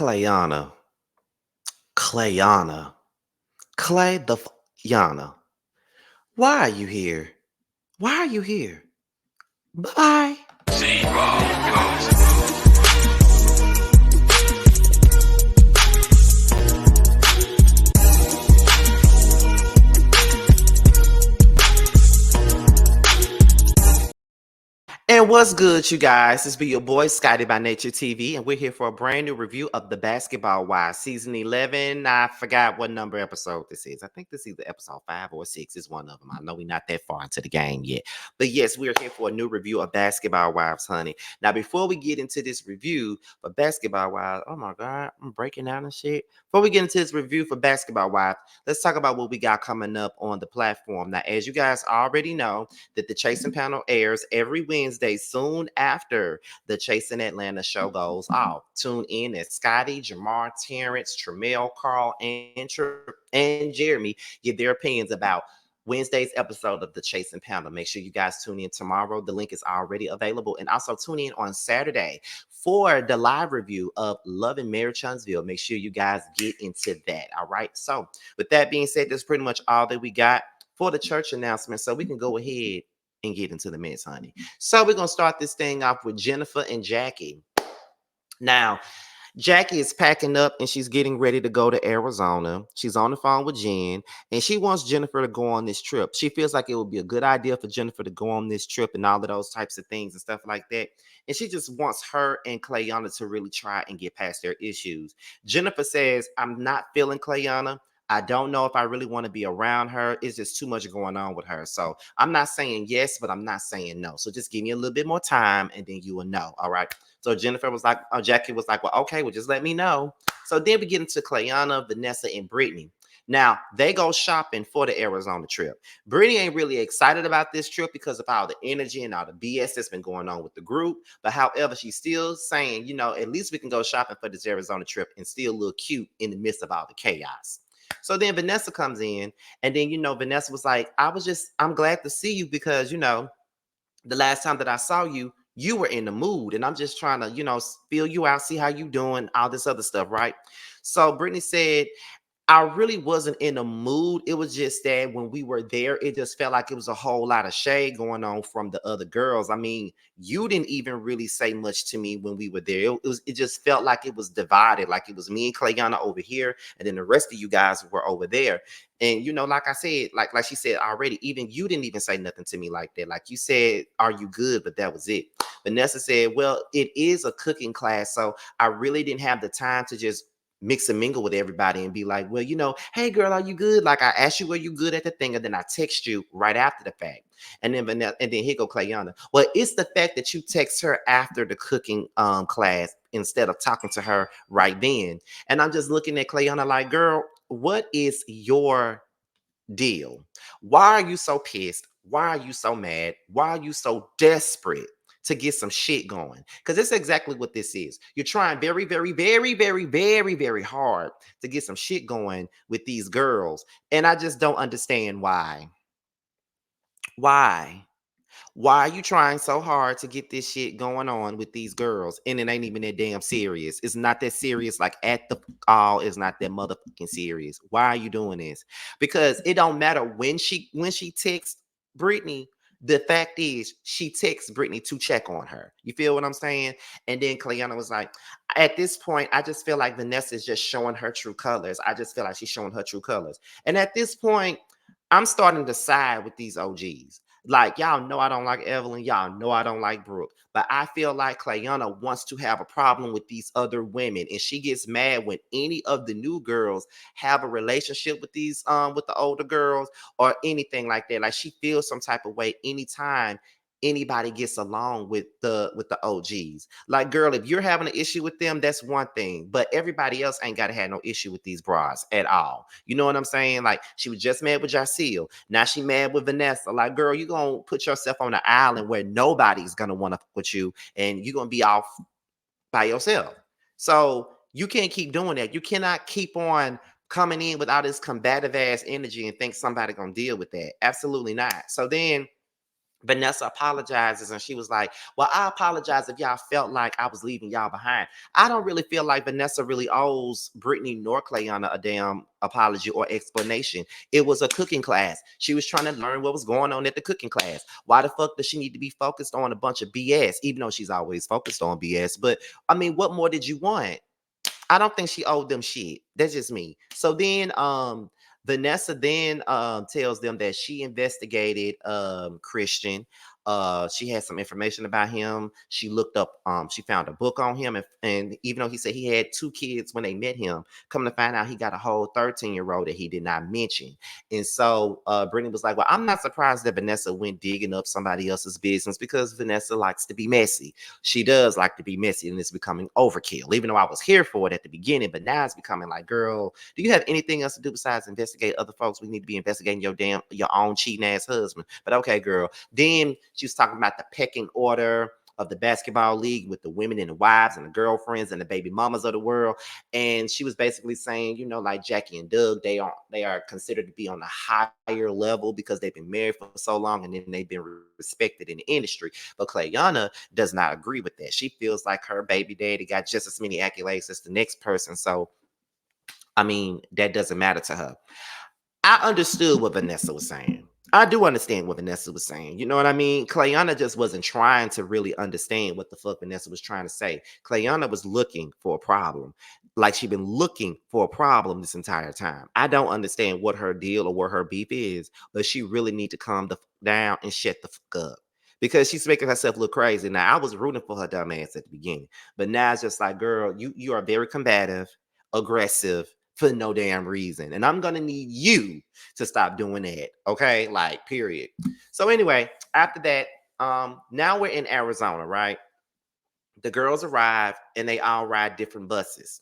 Clayana, Clayana, Clay the Yana. Why are you here? Why are you here? Bye. And what's good, you guys? This be your boy Scotty by Nature TV, and we're here for a brand new review of The Basketball Wives, season 11. I forgot what number episode this is. I think this is either episode 5 or 6. It's one of them. I know we're not that far into the game yet. But yes, we're here for a new review of Basketball Wives, honey. Now, before we get into this review for Basketball Wives, oh my God, I'm breaking down and shit. Before we get into this review for Basketball Wives, let's talk about what we got coming up on the platform. Now, as you guys already know, that the Chasing Panel airs every Wednesday soon after the Chasing Atlanta show goes off. Tune in as Scotty, Jamar, Terrence, Tremel, Carl, and Jeremy give their opinions about Wednesday's episode of the Chasing Panel. Make sure you guys tune in tomorrow. The link is already available. And also tune in on Saturday for the live review of Love and Marriage Huntsville. Make sure you guys get into that. All right. So with that being said, that's pretty much all that we got for the church announcement. So we can go ahead and get into the mess, honey. So we're going to start this thing off with Jennifer and Jackie. Now, Jackie is packing up and she's getting ready to go to Arizona. She's on the phone with Jen and she wants Jennifer to go on this trip. She feels like it would be a good idea for Jennifer to go on this trip and all of those types of things and stuff like that. And she just wants her and Clayana to really try and get past their issues. Jennifer says, I'm not feeling Clayana. I don't know if I really want to be around her. It's just too much going on with her. So I'm not saying yes, but I'm not saying no. So just give me a little bit more time and then you will know. All right. So Jennifer was like, Jackie was like, well, okay, well, just let me know. So then we get into Clayana, Vanessa, and Brittany. Now, they go shopping for the Arizona trip. Brittany ain't really excited about this trip because of all the energy and all the BS that's been going on with the group. But however, she's still saying, at least we can go shopping for this Arizona trip and still look cute in the midst of all the chaos. So then Vanessa comes in, and then, Vanessa was like, I'm glad to see you because, the last time that I saw you, you were in the mood and I'm just trying to, feel you out, see how you doing, all this other stuff, right? So Brittany said, I really wasn't in a mood. It was just that when we were there, it just felt like it was a whole lot of shade going on from the other girls. I mean, you didn't even really say much to me when we were there. It just felt like it was divided, like it was me and Clayana over here, and then the rest of you guys were over there. And like I said, like she said already, even you didn't even say nothing to me like that. Like you said, are you good? But that was it. Vanessa said, well, it is a cooking class, so I really didn't have the time to just mix and mingle with everybody and be like, well, hey girl, are you good? Like I asked you, were you good at the thing? And then I text you right after the fact. And then here go Clayana. Well, it's the fact that you text her after the cooking class instead of talking to her right then. And I'm just looking at Clayana like, girl, what is your deal? Why are you so pissed? Why are you so mad? Why are you so desperate to get some shit going? Because it's exactly what this is. You're trying very, very, very, very, very, very hard to get some shit going with these girls. And I just don't understand why. Why? Why are you trying so hard to get this shit going on with these girls? And it ain't even that damn serious. It's not that serious. Like at the all, it's not that motherfucking serious. Why are you doing this? Because it don't matter when she texts Brittany. The fact is, she texts Brittany to check on her. You feel what I'm saying? And then Clayana was like, at this point, I just feel like Vanessa is just showing her true colors. I just feel like she's showing her true colors. And at this point, I'm starting to side with these OGs. Like, y'all know I don't like Evelyn. Y'all know I don't like Brooke. But I feel like Clayana wants to have a problem with these other women. And she gets mad when any of the new girls have a relationship with with the older girls or anything like that. Like she feels some type of way anytime anybody gets along with the OGs. Like, girl, if you're having an issue with them, that's one thing. But everybody else ain't got to have no issue with these bras at all. You know what I'm saying? Like, she was just mad with Jaceel. Now she mad with Vanessa. Like, girl, you gonna put yourself on an island where nobody's gonna want to fuck with you, and you're gonna be off by yourself. So you can't keep doing that. You cannot keep on coming in with all this combative ass energy and think somebody gonna deal with that. Absolutely not. So then Vanessa apologizes and she was like, well, I apologize if y'all felt like I was leaving y'all behind. I don't really feel like Vanessa really owes Brittany nor Clayana a damn apology or explanation. It was a cooking class. She was trying to learn what was going on at the cooking class. Why the fuck does she need to be focused on a bunch of BS, even though she's always focused on BS? But I mean, what more did you want? I don't think she owed them shit. That's just me. So then Vanessa then tells them that she investigated Christian. She had some information about him. She looked up, she found a book on him, and even though he said he had two kids when they met him, come to find out he got a whole 13-year-old that he did not mention. And so Brittany was like, well, I'm not surprised that Vanessa went digging up somebody else's business because Vanessa likes to be messy. She does like to be messy, and it's becoming overkill, even though I was here for it at the beginning. But now it's becoming like, girl, do you have anything else to do besides investigate other folks? We need to be investigating your own cheating ass husband. But okay, girl. Then she was talking about the pecking order of the basketball league with the women and the wives and the girlfriends and the baby mamas of the world. And she was basically saying, you know, like Jackie and Doug, they are considered to be on a higher level because they've been married for so long and then they've been respected in the industry. But Clayana does not agree with that. She feels like her baby daddy got just as many accolades as the next person. So I mean, that doesn't matter to her. I understood what Vanessa was saying. I do understand what Vanessa was saying. You know what I mean? Clayana just wasn't trying to really understand what the fuck Vanessa was trying to say. Clayana was looking for a problem. Like she'd been looking for a problem this entire time. I don't understand what her deal or what her beef is, but she really need to calm the down and shut the fuck up. Because she's making herself look crazy. Now, I was rooting for her dumb ass at the beginning. But now it's just like, girl, you are very combative, aggressive, for no damn reason. And I'm gonna need you to stop doing that. Okay, like period. So anyway, after that, now we're in Arizona, right? The girls arrive and they all ride different buses.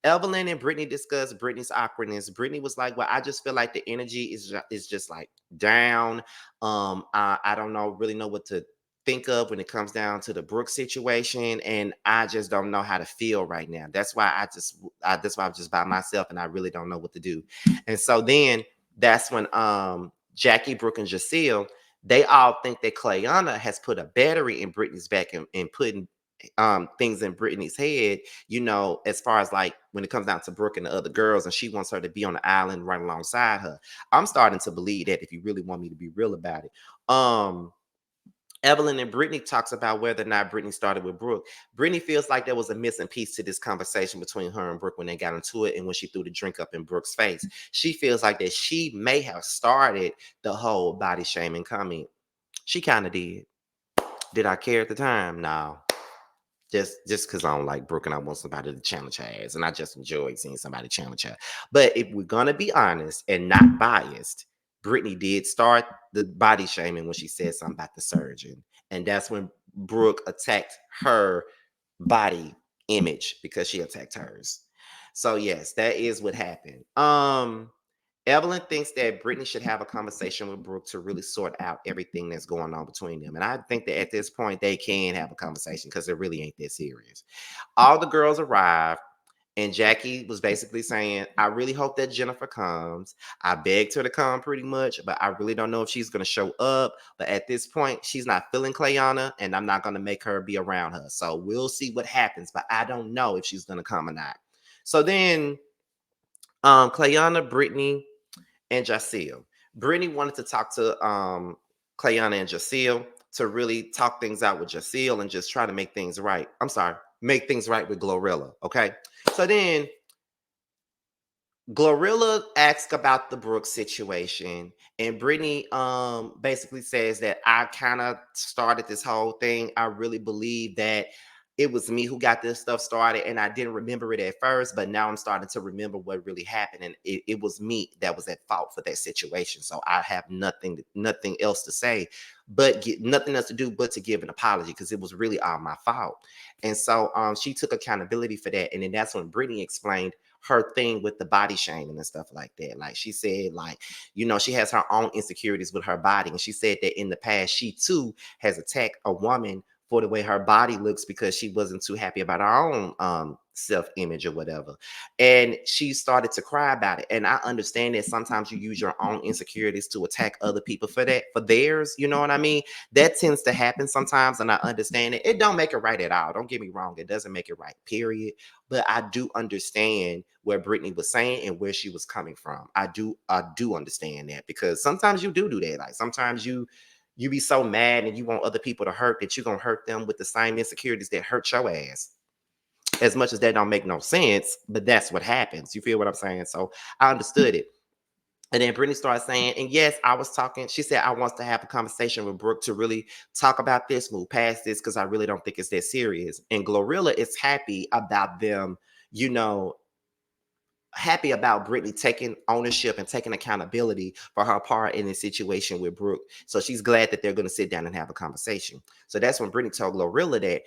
Evelyn and Brittany discussed Brittany's awkwardness. Brittany was like, "Well, I just feel like the energy is just like down. I don't know really know what to think of when it comes down to the Brooke situation, and I just don't know how to feel right now. That's why I'm just by myself, and I really don't know what to do." And so then that's when Jackie, Brooke, and Jacille, they all think that Clayana has put a battery in Brittany's back and putting things in Brittany's head, you know, as far as like when it comes down to Brooke and the other girls, and she wants her to be on the island right alongside her. I'm starting to believe that if you really want me to be real about it. Evelyn and Brittany talks about whether or not Brittany started with Brooke. Brittany feels like there was a missing piece to this conversation between her and Brooke when they got into it and when she threw the drink up in Brooke's face. She feels like that she may have started the whole body shaming comment. She kind of did. Did I care at the time? No. Just because I don't like Brooke and I want somebody to challenge her ass, and I just enjoyed seeing somebody challenge her. But if we're gonna be honest and not biased, Brittany did start the body shaming when she said something about the surgeon, and that's when Brooke attacked her body image because she attacked hers. So yes, that is what happened. Evelyn thinks that Brittany should have a conversation with Brooke to really sort out everything that's going on between them. And I think that at this point they can have a conversation because it really ain't that serious. All the girls arrived, and Jackie was basically saying, I really hope that Jennifer comes. I begged her to come pretty much, but I really don't know if she's going to show up. But at this point, she's not feeling Clayana, and I'm not going to make her be around her. So we'll see what happens, but I don't know if she's going to come or not. So then Clayana, Brittany, and Jacille. Brittany wanted to talk to Clayana and Jacille to really talk things out with Jacille and just try to make things right. I'm sorry, make things right with Glorilla. Okay. So then Glorilla asks about the Brooke situation, and Brittany basically says that I kind of started this whole thing. I really believe that it was me who got this stuff started, and I didn't remember it at first, but now I'm starting to remember what really happened, and it was me that was at fault for that situation. So I have nothing else to say, but nothing else to do but to give an apology because it was really all my fault. And so she took accountability for that, and then that's when Brittany explained her thing with the body shaming and stuff like that. Like she said, like, you know, she has her own insecurities with her body. And she said that in the past, she too has attacked a woman for the way her body looks because she wasn't too happy about her own self-image or whatever. And she started to cry about it. And I understand that sometimes you use your own insecurities to attack other people for that, for theirs. You know what I mean? That tends to happen sometimes, and I understand it. It don't make it right at all. Don't get me wrong. It doesn't make it right, period. But I do understand where Brittany was saying and where she was coming from. I do understand that, because sometimes you do that. Like sometimes you be so mad and you want other people to hurt that you're gonna hurt them with the same insecurities that hurt your ass. As much as that don't make no sense, but that's what happens. You feel what I'm saying? So I understood it. And then Brittany started saying, and yes, I was talking. She said, I want to have a conversation with Brooke to really talk about this, move past this, because I really don't think it's that serious. And Glorilla is happy about them, you know, happy about Brittany taking ownership and taking accountability for her part in this situation with Brooke. So she's glad that they're going to sit down and have a conversation. So that's when Brittany told Glorilla that,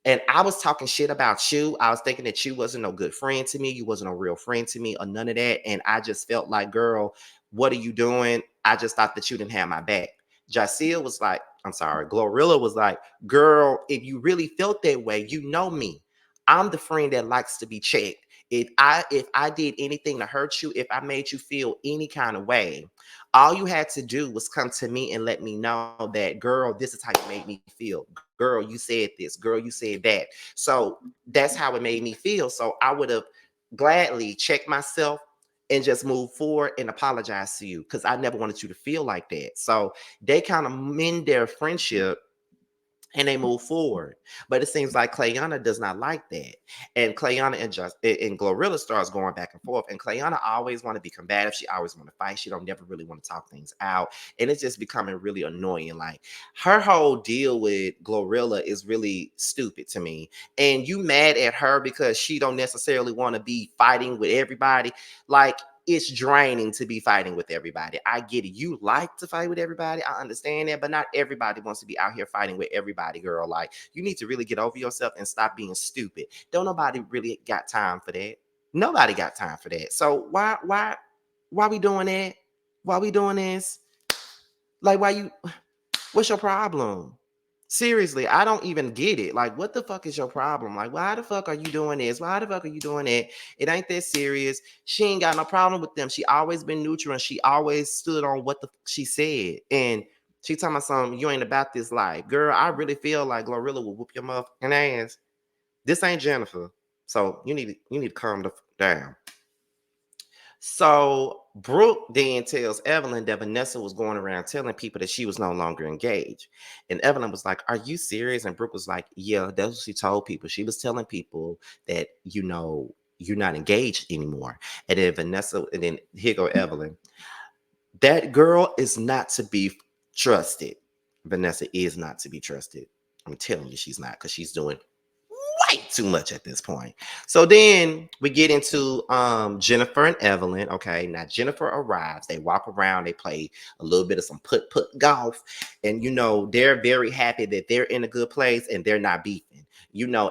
and I was talking shit about you. I was thinking that you wasn't no good friend to me. You wasn't a real friend to me or none of that. And I just felt like, girl, what are you doing? I just thought that you didn't have my back. Jaciel was like, I'm sorry. Glorilla was like, girl, if you really felt that way, you know me. I'm the friend that likes to be checked. If I did anything to hurt you, if I made you feel any kind of way, all you had to do was come to me and let me know that, girl, this is how you made me feel. Girl, you said this. Girl, you said that. So that's how it made me feel. So I would have gladly checked myself and just move forward and apologize to you, because I never wanted you to feel like that. So they kind of mend their friendship and they move forward. But it seems like Clayana does not like that. And Clayana and Glorilla starts going back and forth. And Clayana always want to be combative. She always want to fight. She don't never really want to talk things out. And it's just becoming really annoying. Like her whole deal with Glorilla is really stupid to me. And you mad at her because she don't necessarily want to be fighting with everybody. Like, it's draining to be fighting with everybody. I get it. You like to fight with everybody. I understand that, but not everybody wants to be out here fighting with everybody, girl. Like, you need to really get over yourself and stop being stupid. Don't nobody really got time for that. Nobody got time for that. So why we doing that? Why we doing this? Like, what's your problem? Seriously, I don't even get it. Like, what the fuck is your problem? Like, why the fuck are you doing this? Why the fuck are you doing that? It ain't that serious. She ain't got no problem with them. She always been neutral and she always stood on what she said. And she talking about something, you ain't about this life. Girl, I really feel like Glorilla will whoop your motherfucking ass. This ain't Jennifer. So you need to calm down. So Brooke then tells Evelyn that Vanessa was going around telling people that she was no longer engaged. And Evelyn was like, "Are you serious?" And Brooke was like, "Yeah, that's what she told people. She was telling people that, you're not engaged anymore." And then and then here go Evelyn. That girl is not to be trusted. Vanessa is not to be trusted. I'm telling you, she's not, because she's doing way too much at this point. So then we get into Jennifer and Evelyn. Okay, now Jennifer arrives. They walk around. They play a little bit of some put golf, and they're very happy that they're in a good place and they're not beefing.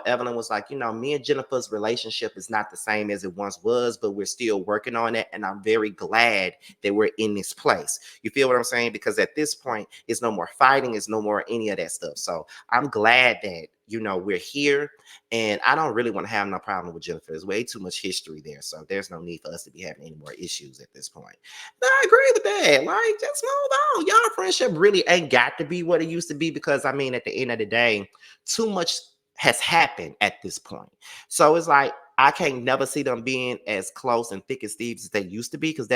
Evelyn was like, me and Jennifer's relationship is not the same as it once was, but we're still working on it, and I'm very glad that we're in this place. You feel what I'm saying? Because at this point, it's no more fighting, it's no more any of that stuff. So I'm glad that we're here, and I don't really want to have no problem with Jennifer. There's way too much history there, so there's no need for us to be having any more issues at this point. But I agree with that. Like, just move on. Y'all friendship really ain't got to be what it used to be, because I mean, at the end of the day, too much has happened at this point. So it's like I can't never see them being as close and thick as thieves as they used to be, because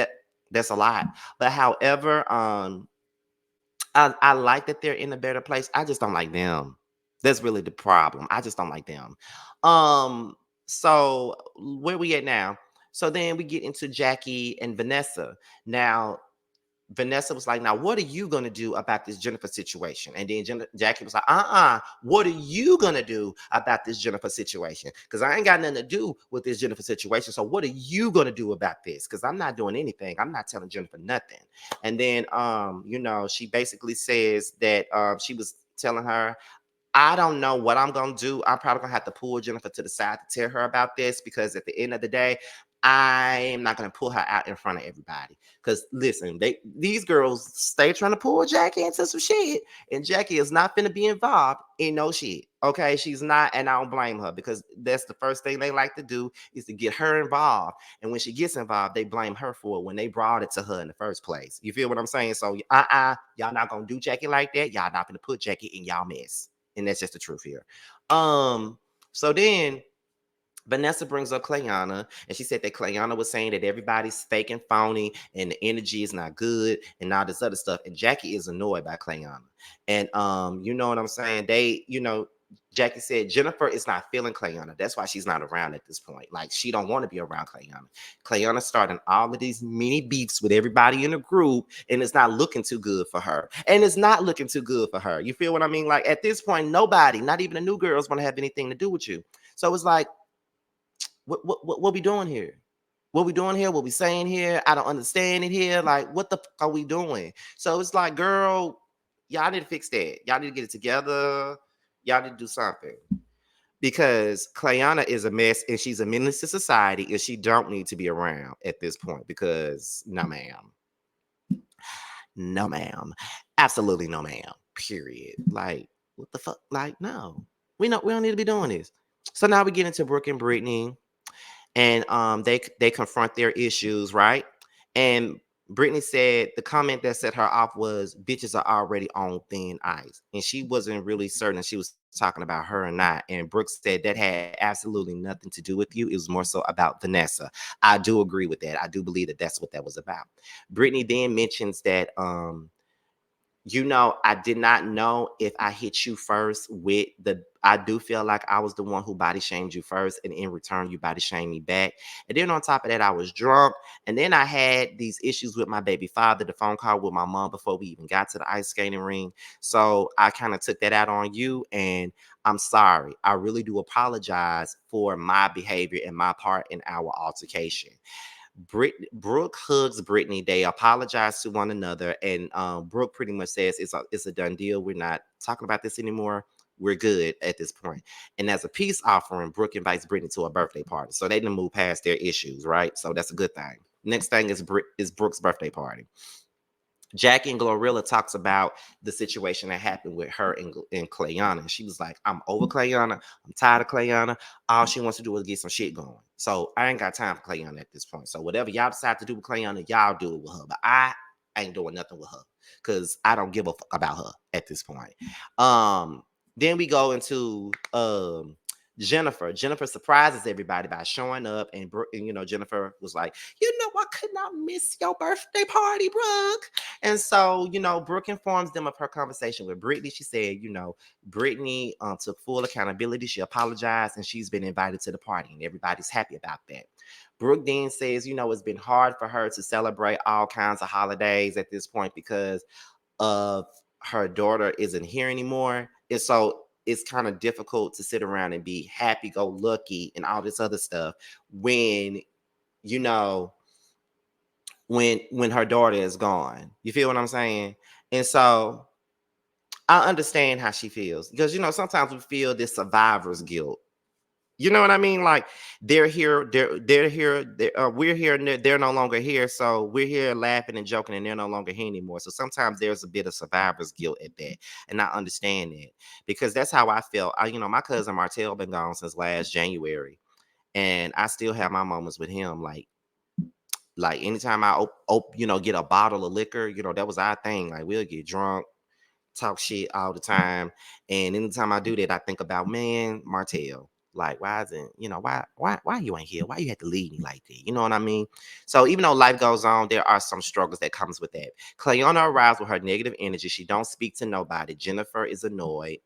that's a lot. But however, I like that they're in a better place. I just don't like them. That's really the problem. I just don't like them. Um, so where we at now? So then we get into Jackie and Vanessa. Now, Vanessa was like, now, what are you going to do about this Jennifer situation? And then Jackie was like, what are you going to do about this Jennifer situation? Because I ain't got nothing to do with this Jennifer situation. So what are you going to do about this? Because I'm not doing anything. I'm not telling Jennifer nothing. And then, she basically says that she was telling her, I don't know what I'm going to do. I'm probably going to have to pull Jennifer to the side to tell her about this, because at the end of the day, I'm not gonna pull her out in front of everybody. Cause listen, these girls stay trying to pull Jackie into some shit, and Jackie is not finna be involved in no shit. Okay, she's not, and I don't blame her because that's the first thing they like to do is to get her involved. And when she gets involved, they blame her for it when they brought it to her in the first place. You feel what I'm saying? So y'all not gonna do Jackie like that. Y'all not gonna put Jackie in y'all mess. And that's just the truth here. So then Vanessa brings up Clayana, and she said that Clayana was saying that everybody's fake and phony, and the energy is not good, and all this other stuff. And Jackie is annoyed by Clayana, and you know what I'm saying? Jackie said Jennifer is not feeling Clayana. That's why she's not around at this point. Like she don't want to be around Clayana. Clayana starting all of these mini beefs with everybody in the group, and it's not looking too good for her. And it's not looking too good for her. You feel what I mean? Like at this point, nobody, not even the new girls, want to have anything to do with you. So it's like, what we doing here? What we doing here? What we saying here? I don't understand it here. Like, what the fuck are we doing? So it's like, girl, y'all need to fix that. Y'all need to get it together. Y'all need to do something. Because Clayana is a mess and she's a menace to society and she don't need to be around at this point because no ma'am. No ma'am. Absolutely no ma'am. Period. Like, what the fuck? Like, no. We don't need to be doing this. So now we get into Brooke and Britney, and they confront their issues, right? And Brittany said the comment that set her off was bitches are already on thin ice, and she wasn't really certain she was talking about her or not. And Brooke said that had absolutely nothing to do with you. It was more so about Vanessa. I do agree with that. I do believe that that's what that was about. Brittany then mentions that I did not know if I hit you first with the. I do feel like I was the one who body shamed you first, and in return, you body shamed me back. And then on top of that, I was drunk, and then I had these issues with my baby father, the phone call with my mom before we even got to the ice skating ring. So I kind of took that out on you, and I'm sorry. I really do apologize for my behavior and my part in our altercation. Brooke hugs Brittany. They apologize to one another, and Brooke pretty much says it's a done deal. We're not talking about this anymore. We're good at this point. And as a peace offering, Brooke invites Brittany to a birthday party, so they didn't move past their issues, right? So that's a good thing. Next thing is Brooke's birthday party. Jackie and Glorilla talks about the situation that happened with her and Clayana. And she was like, I'm over Clayana. I'm tired of Clayana. All she wants to do is get some shit going. So I ain't got time for Clayana at this point. So whatever y'all decide to do with Clayana, y'all do it with her. But I ain't doing nothing with her because I don't give a fuck about her at this point. Then we go into Jennifer. Jennifer surprises everybody by showing up, and Jennifer was like, I could not miss your birthday party, Brooke. And so, Brooke informs them of her conversation with Brittany. She said, Brittany took full accountability. She apologized, and she's been invited to the party, and everybody's happy about that. Brooke then says, it's been hard for her to celebrate all kinds of holidays at this point because of her daughter isn't here anymore. And so it's kind of difficult to sit around and be happy go lucky and all this other stuff when you know when her daughter is gone. You feel what I'm saying? And so I understand how she feels because sometimes we feel this survivor's guilt. You know what I mean? Like they're here, they're here, we're here, and they're no longer here. So we're here laughing and joking, and they're no longer here anymore. So sometimes there's a bit of survivor's guilt at that, and I understand that because that's how I felt. My cousin Martell been gone since last January, and I still have my moments with him. Like anytime I get a bottle of liquor, that was our thing. Like we'll get drunk, talk shit all the time. And anytime I do that, I think about, man, Martell. Like, why isn't, why you ain't here? Why you had to leave me like that? You know what I mean? So even though life goes on, there are some struggles that comes with that. Clayana arrives with her negative energy. She don't speak to nobody. Jennifer is annoyed.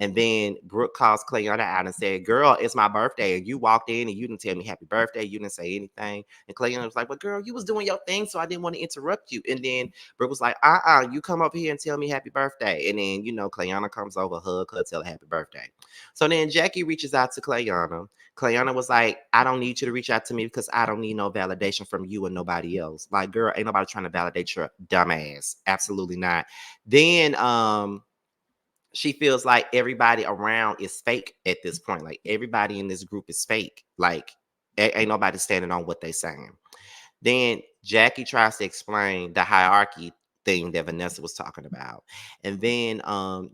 And then Brooke calls Clayana out and said, girl, it's my birthday. And you walked in and you didn't tell me happy birthday. You didn't say anything. And Clayana was like, well, girl, you was doing your thing, so I didn't want to interrupt you. And then Brooke was like, you come up here and tell me happy birthday. And then, Clayana comes over, hug her, tell her happy birthday. So then Jackie reaches out to Clayana. Clayana was like, I don't need you to reach out to me because I don't need no validation from you and nobody else. Like, girl, ain't nobody trying to validate your dumb ass. Absolutely not. Then she feels like everybody around is fake at this point. Like everybody in this group is fake. Like Ain't nobody standing on what they saying. Then Jackie tries to explain the hierarchy thing that Vanessa was talking about. And then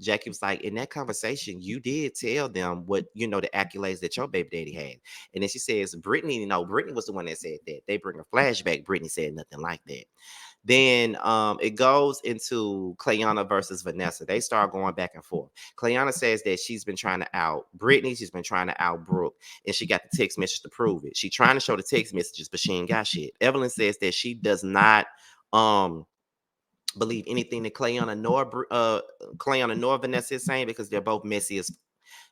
Jackie was like, in that conversation, you did tell them what, the accolades that your baby daddy had. And then she says, Brittany, Brittany was the one that said that. They bring a flashback. Brittany said nothing like that. Then it goes into Clayana versus Vanessa. They start going back and forth. Clayana says that she's been trying to out Brittany, she's been trying to out Brooke, and she got the text message to prove it. She's trying to show the text messages, but she ain't got shit. Evelyn says that she does not um believe anything that Clayana nor Vanessa is saying because they're both messy as,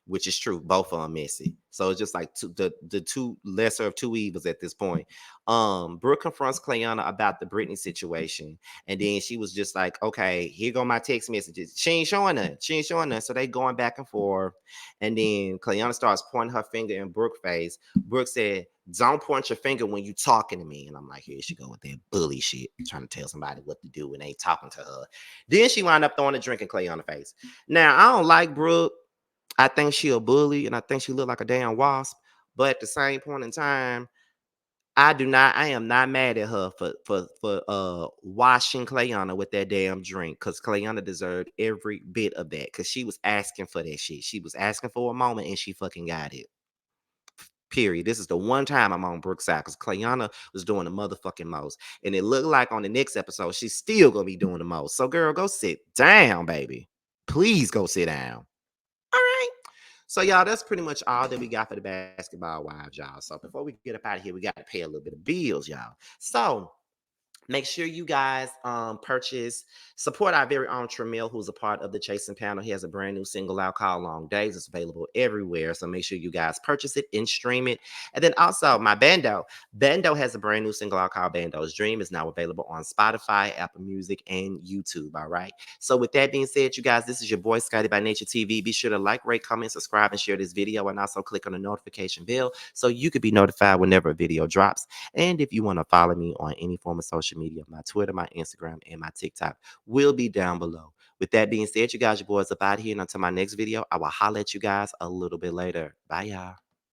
which is true. Both of them messy. So it's just like the two lesser of two evils at this point. Brooke confronts Clayana about the Britney situation, and then she was just like, "Okay, here go my text messages. She ain't showing none. She ain't showing none." So they going back and forth, and then Clayana starts pointing her finger in Brooke's face. Brooke said, "Don't point your finger when you talking to me." And I'm like, here she go with that bully shit, trying to tell somebody what to do and ain't talking to her. Then she wound up throwing a drink in Clayana's face. Now I don't like Brooke. I think she a bully and I think she look like a damn wasp. But at the same point in time, I am not mad at her for washing Clayana with that damn drink. Cause Clayana deserved every bit of that. Cause she was asking for that shit. She was asking for a moment and she fucking got it. Period. This is the one time I'm on Brooke's side because Clayana was doing the motherfucking most. And it looked like on the next episode, she's still gonna be doing the most. So girl, go sit down, baby. Please go sit down. All right. So, y'all, that's pretty much all that we got for the basketball wives, y'all. So, before we get up out of here, we got to pay a little bit of bills, y'all. So, make sure you guys support our very own Tramiel, who's a part of the Chasing panel. He has a brand new single out called Long Days. It's available everywhere. So make sure you guys purchase it and stream it. And then also my Bando. Bando has a brand new single out called Bando's Dream. It's now available on Spotify, Apple Music, and YouTube. All right. So with that being said, you guys, this is your boy Scotty by Nature TV. Be sure to like, rate, comment, subscribe, and share this video. And also click on the notification bell so you can be notified whenever a video drops. And if you want to follow me on any form of social media, my Twitter, my Instagram, and my TikTok will be down below. With that being said, you guys, your boys up out here. And until my next video, I will holler at you guys a little bit later. Bye, y'all.